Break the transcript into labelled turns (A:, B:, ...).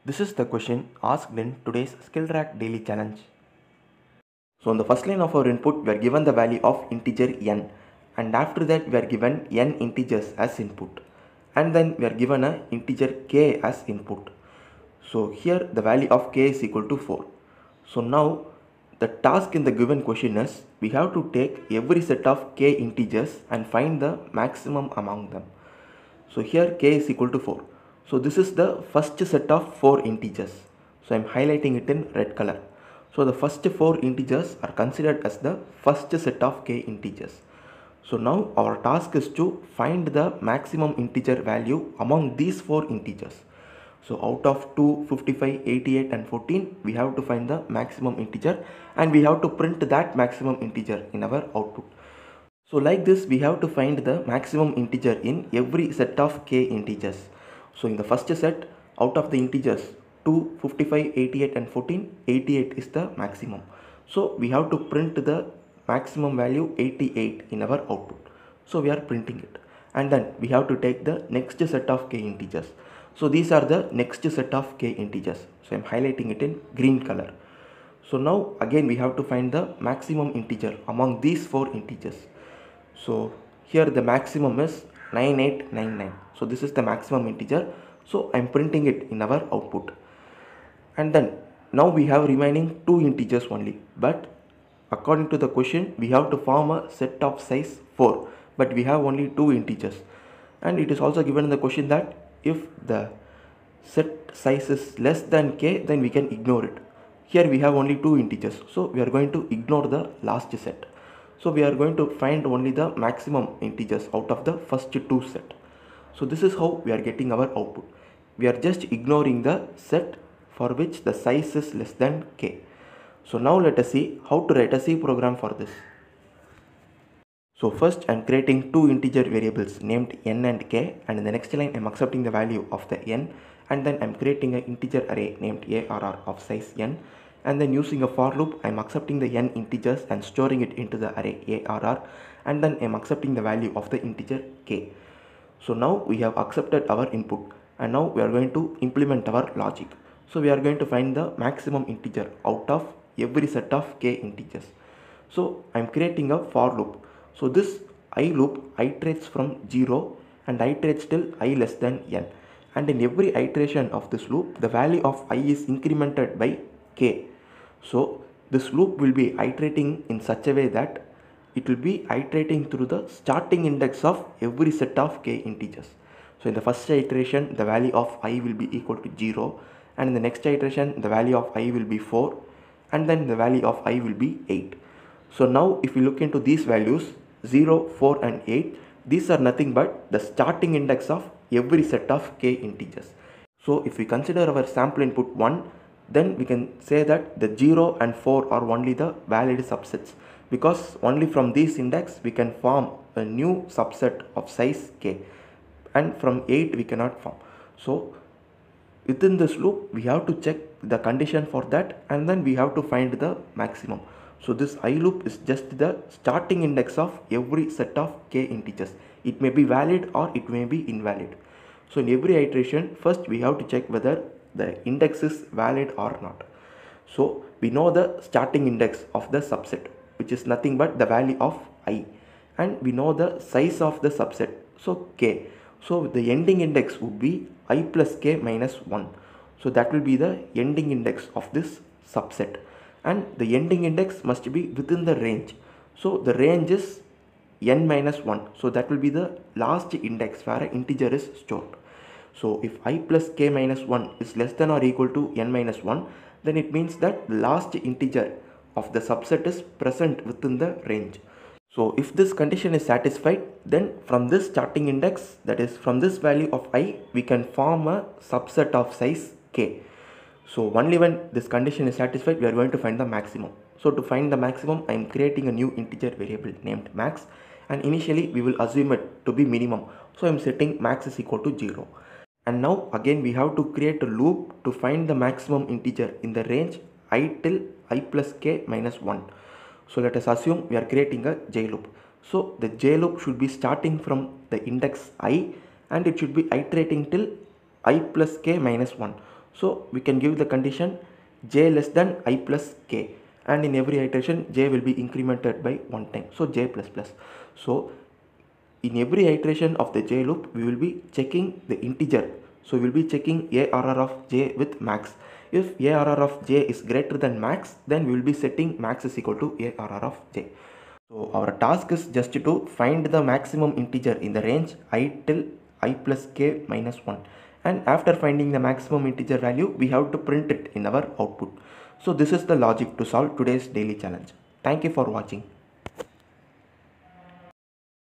A: This is the question asked in today's SkillTrack daily challenge. So on the first line of our input, we are given the value of integer n, and after that we are given n integers as input, and then we are given a integer k as input. So here the value of k is equal to 4. So now the task in the given question is we have to take every set of k integers and find the maximum among them. So here k is equal to 4. So this is the first set of 4 integers. So I am highlighting it in red color. So the first 4 integers are considered as the first set of k integers. So now our task is to find the maximum integer value among these 4 integers. So out of 2, 55, 88 and 14, we have to find the maximum integer and we have to print that maximum integer in our output. So like this we have to find the maximum integer in every set of k integers. So in the first set, out of the integers 2, 55, 88 and 14, 88 is the maximum. So we have to print the maximum value 88 in our output. So we are printing it, and then we have to take the next set of k integers. So these are the next set of k integers. So I am highlighting it in green color. So now again we have to find the maximum integer among these 4 integers. So here the maximum is 9899. So this is the maximum integer. So I am printing it in our output. And then now we have remaining 2 integers only. But according to the question, we have to form a set of size 4. But we have only 2 integers. And it is also given in the question that if the set size is less than k, then we can ignore it. Here we have only 2 integers. So we are going to ignore the last set. So we are going to find only the maximum integers out of the first 2 set. So this is how we are getting our output. We are just ignoring the set for which the size is less than k. So now let us see how to write a C program for this. So first I am creating 2 integer variables named n and k, and in the next line I am accepting the value of the n, and then I am creating an integer array named arr of size n. And then using a for loop, I am accepting the n integers and storing it into the array arr, and then I am accepting the value of the integer k. So now we have accepted our input, and now we are going to implement our logic. So we are going to find the maximum integer out of every set of k integers. So I am creating a for loop. So this I loop iterates from 0 and iterates till I less than n, and in every iteration of this loop the value of I is incremented by k. So this loop will be iterating in such a way that it will be iterating through the starting index of every set of k integers. So in the first iteration the value of I will be equal to 0, and in the next iteration the value of I will be 4, and then the value of I will be 8. So now if we look into these values 0, 4 and 8, these are nothing but the starting index of every set of k integers. So if we consider our sample input 1, then we can say that the 0 and 4 are only the valid subsets, because only from this index we can form a new subset of size k, and from 8 we cannot form. So within this loop we have to check the condition for that, and then we have to find the maximum. So this I loop is just the starting index of every set of k integers. It may be valid or it may be invalid. So in every iteration first we have to check whether the index is valid or not. So we know the starting index of the subset, which is nothing but the value of I, and we know the size of the subset, so k. So the ending index would be I plus k minus 1. So that will be the ending index of this subset, and the ending index must be within the range. So the range is n minus 1. So that will be the last index where an integer is stored. So if I plus k minus 1 is less than or equal to n minus 1, then it means that the last integer of the subset is present within the range. So if this condition is satisfied, then from this starting index, that is from this value of I, we can form a subset of size k. So only when this condition is satisfied, we are going to find the maximum. So to find the maximum, I am creating a new integer variable named max, and initially we will assume it to be minimum. So I am setting max is equal to 0. And now again we have to create a loop to find the maximum integer in the range I till I plus k minus 1. So let us assume we are creating a j loop. So the j loop should be starting from the index I, and it should be iterating till I plus k minus 1. So we can give the condition j less than I plus k, and in every iteration j will be incremented by one time, so j plus plus. So in every iteration of the j loop we will be checking the integer, so we will be checking ARR of j with max. If ARR of j is greater than max, then we will be setting max is equal to ARR of j. So our task is just to find the maximum integer in the range I till I plus k minus 1, and after finding the maximum integer value we have to print it in our output. So this is the logic to solve today's daily challenge. Thank you for watching.